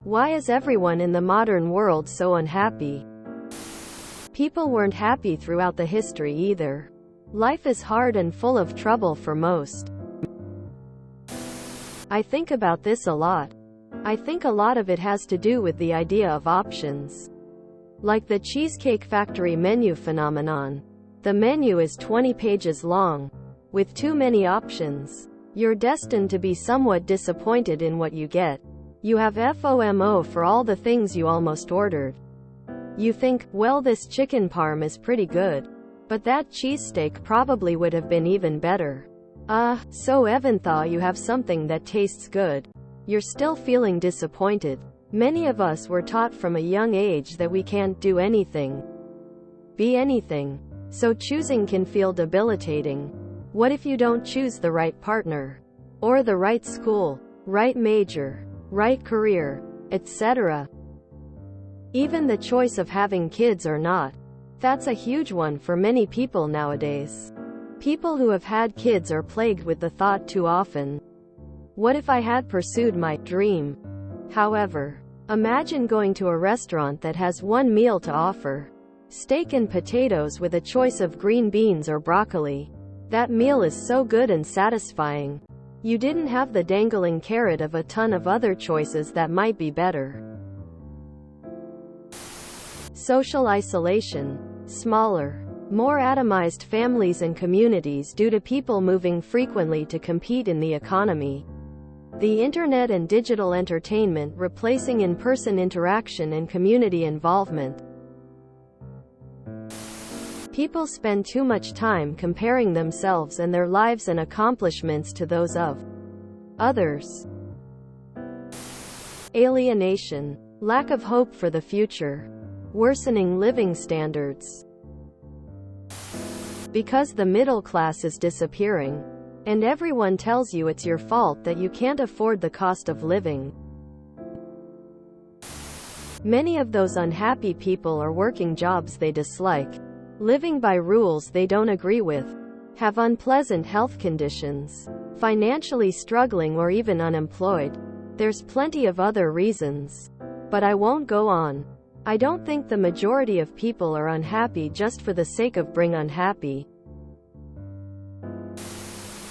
Why is everyone in the modern world so unhappy? People weren't happy throughout the history either. Life is hard and full of trouble for most. I think about this a lot. I think a lot of it has to do with the idea of options. Like the Cheesecake Factory menu phenomenon. The menu is 20 pages long. With too many options, you're destined to be somewhat disappointed in what you get. You have FOMO for all the things you almost ordered. You think, well, this chicken parm is pretty good, but that cheesesteak probably would have been even better. So even though you have something that tastes good, you're still feeling disappointed. Many of us were taught from a young age that we can't do anything, be anything. So choosing can feel debilitating. What if you don't choose the right partner? Or the right school, right major, right career, etc.? Even the choice of having kids or not. That's a huge one for many people nowadays. People who have had kids are plagued with the thought too often, what if I had pursued my dream? However, imagine going to a restaurant that has one meal to offer. Steak and potatoes with a choice of green beans or broccoli. That meal is so good and satisfying. You didn't have the dangling carrot of a ton of other choices that might be better. Social isolation. Smaller, more atomized families and communities due to people moving frequently to compete in the economy. The internet and digital entertainment replacing in-person interaction and community involvement. People spend too much time comparing themselves and their lives and accomplishments to those of others. Alienation. Lack of hope for the future. Worsening living standards. Because the middle class is disappearing, and everyone tells you it's your fault that you can't afford the cost of living. Many of those unhappy people are working jobs they dislike, living by rules they don't agree with, have unpleasant health conditions, financially struggling or even unemployed. There's plenty of other reasons, but I won't go on. I don't think the majority of people are unhappy just for the sake of being unhappy.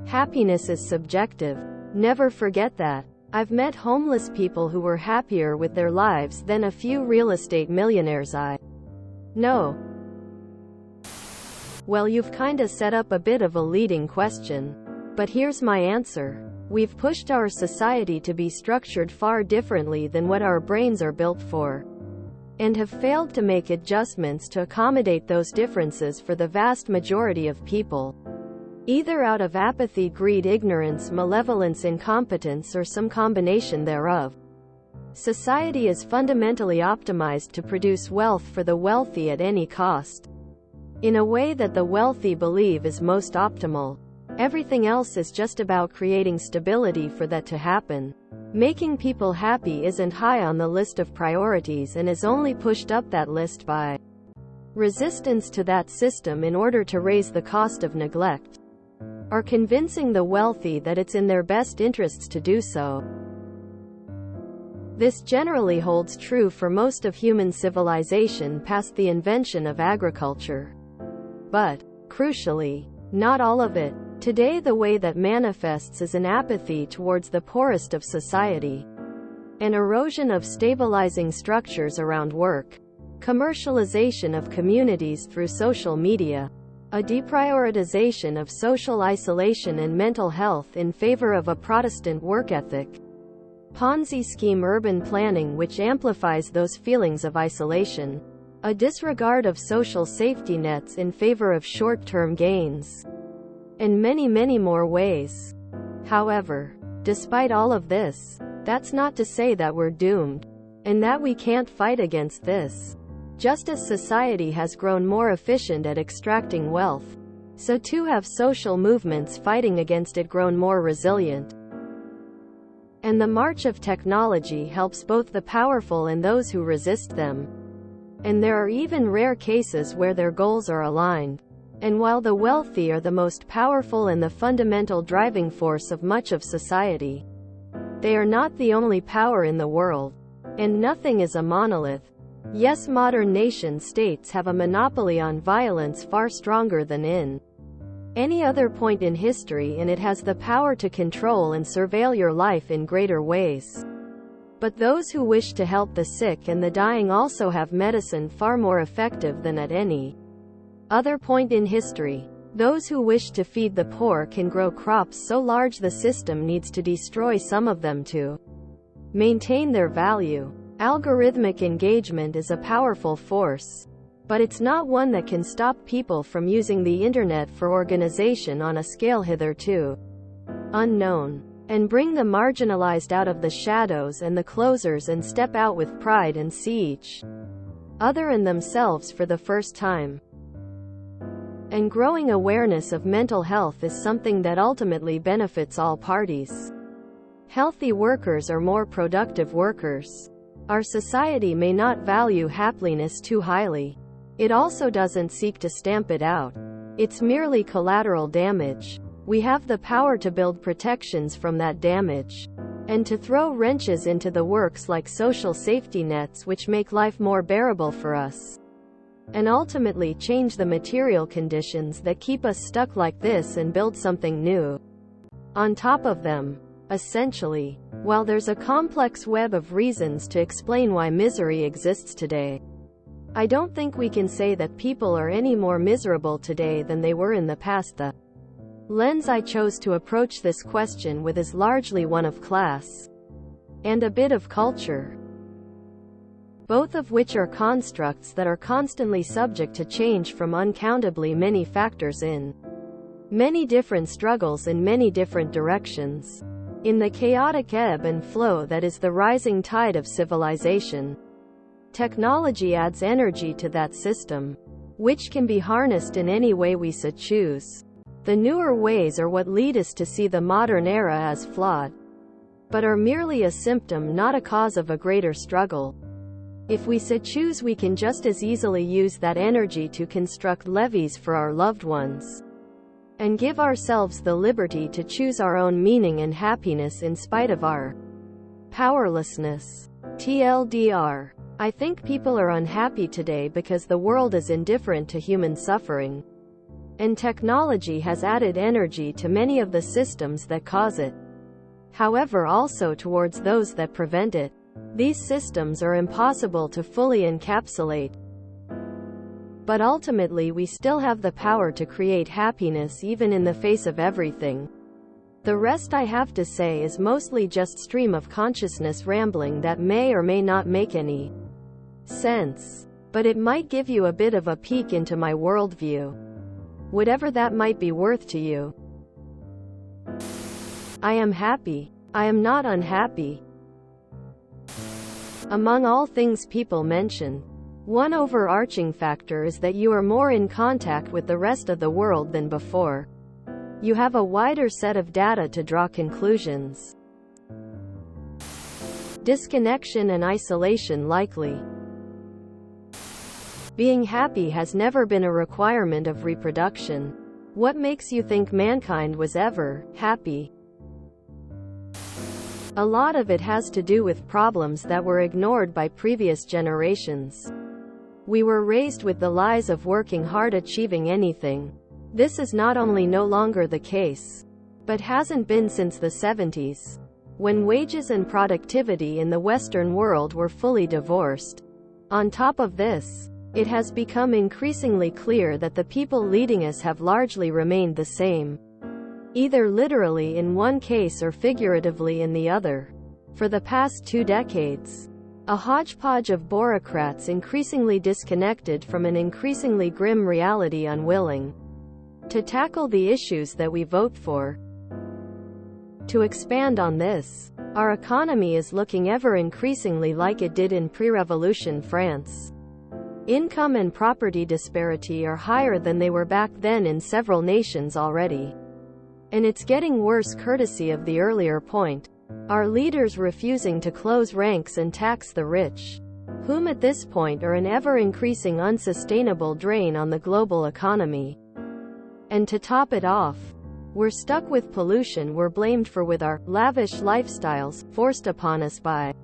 Happiness is subjective. Never forget that. I've met homeless people who were happier with their lives than a few real estate millionaires I know. Well, you've kinda set up a bit of a leading question. But here's my answer. We've pushed our society to be structured far differently than what our brains are built for, and have failed to make adjustments to accommodate those differences for the vast majority of people. Either out of apathy, greed, ignorance, malevolence, incompetence, or some combination thereof. Society is fundamentally optimized to produce wealth for the wealthy at any cost, in a way that the wealthy believe is most optimal. Everything else is just about creating stability for that to happen. Making people happy isn't high on the list of priorities and is only pushed up that list by resistance to that system in order to raise the cost of neglect, or convincing the wealthy that it's in their best interests to do so. This generally holds true for most of human civilization past the invention of agriculture. But, crucially, not all of it. Today the way that manifests is an apathy towards the poorest of society, an erosion of stabilizing structures around work, commercialization of communities through social media, a deprioritization of social isolation and mental health in favor of a Protestant work ethic, Ponzi scheme urban planning which amplifies those feelings of isolation, a disregard of social safety nets in favor of short-term gains, and many, many more ways. However, despite all of this, that's not to say that we're doomed, and that we can't fight against this. Just as society has grown more efficient at extracting wealth, so too have social movements fighting against it grown more resilient. And the march of technology helps both the powerful and those who resist them. And there are even rare cases where their goals are aligned. And while the wealthy are the most powerful and the fundamental driving force of much of society, they are not the only power in the world. And nothing is a monolith. Yes, modern nation-states have a monopoly on violence far stronger than in any other point in history, and it has the power to control and surveil your life in greater ways. But those who wish to help the sick and the dying also have medicine far more effective than at any other point in history. Those who wish to feed the poor can grow crops so large the system needs to destroy some of them to maintain their value. Algorithmic engagement is a powerful force, but it's not one that can stop people from using the internet for organization on a scale hitherto unknown, and bring the marginalized out of the shadows and the closers and step out with pride and see each other and themselves for the first time. And growing awareness of mental health is something that ultimately benefits all parties. Healthy workers are more productive workers. Our society may not value happiness too highly. It also doesn't seek to stamp it out. It's merely collateral damage. We have the power to build protections from that damage, and to throw wrenches into the works like social safety nets which make life more bearable for us, and ultimately change the material conditions that keep us stuck like this and build something new on top of them. Essentially, while there's a complex web of reasons to explain why misery exists today, I don't think we can say that people are any more miserable today than they were in the past. The lens I chose to approach this question with is largely one of class and a bit of culture, both of which are constructs that are constantly subject to change from uncountably many factors in many different struggles in many different directions. In the chaotic ebb and flow that is the rising tide of civilization, technology adds energy to that system, which can be harnessed in any way we so choose. The newer ways are what lead us to see the modern era as flawed, but are merely a symptom, not a cause of a greater struggle. If we so choose, we can just as easily use that energy to construct levees for our loved ones, and give ourselves the liberty to choose our own meaning and happiness in spite of our powerlessness. TLDR. I think people are unhappy today because the world is indifferent to human suffering, and technology has added energy to many of the systems that cause it. However, also towards those that prevent it. These systems are impossible to fully encapsulate, but ultimately we still have the power to create happiness even in the face of everything. The rest, I have to say, is mostly just stream of consciousness rambling that may or may not make any sense, but it might give you a bit of a peek into my worldview, whatever that might be worth to you. I am happy. I am not unhappy. Among all things people mention, one overarching factor is that you are more in contact with the rest of the world than before. You have a wider set of data to draw conclusions. Disconnection and isolation likely. Being happy has never been a requirement of reproduction. What makes you think mankind was ever happy? A lot of it has to do with problems that were ignored by previous generations. We were raised with the lies of working hard, achieving anything. This is not only no longer the case, but hasn't been since the 70s, when wages and productivity in the Western world were fully divorced. On top of this, it has become increasingly clear that the people leading us have largely remained the same, either literally in one case or figuratively in the other, for the past 2 decades. A hodgepodge of bureaucrats increasingly disconnected from an increasingly grim reality, unwilling to tackle the issues that we vote for. To expand on this, our economy is looking ever increasingly like it did in pre-revolution France. Income and property disparity are higher than they were back then in several nations already. And it's getting worse courtesy of the earlier point. Our leaders refusing to close ranks and tax the rich, whom at this point are an ever-increasing unsustainable drain on the global economy. And to top it off, we're stuck with pollution we're blamed for with our lavish lifestyles, forced upon us by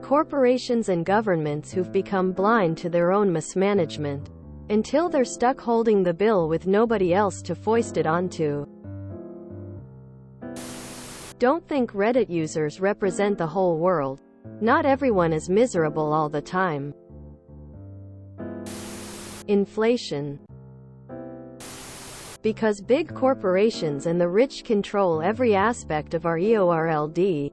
corporations and governments who've become blind to their own mismanagement, until they're stuck holding the bill with nobody else to foist it onto. Don't think Reddit users represent the whole world. Not everyone is miserable all the time. Inflation. Because big corporations and the rich control every aspect of our EORLD.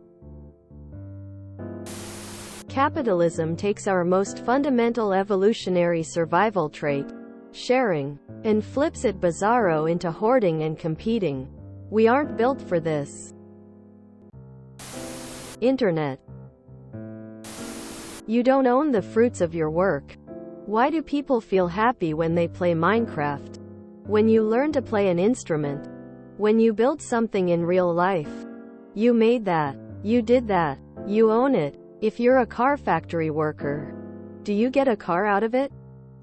Capitalism takes our most fundamental evolutionary survival trait, sharing, and flips it bizarro into hoarding and competing. We aren't built for this. Internet. You don't own the fruits of your work. Why do people feel happy when they play Minecraft? When you learn to play an instrument? When you build something in real life? You made that. You did that. You own it. If you're a car factory worker, do you get a car out of it?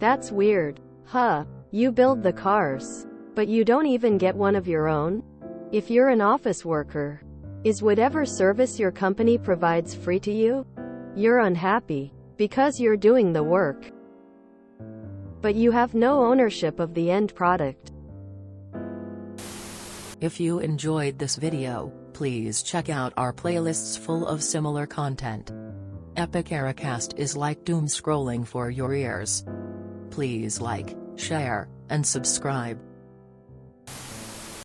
That's weird. Huh. You build the cars, but you don't even get one of your own? If you're an office worker, is whatever service your company provides free to you? You're unhappy because you're doing the work, but you have no ownership of the end product. If you enjoyed this video, please check out our playlists full of similar content. Epic Eracast is like doom scrolling for your ears. Please like, share, and subscribe.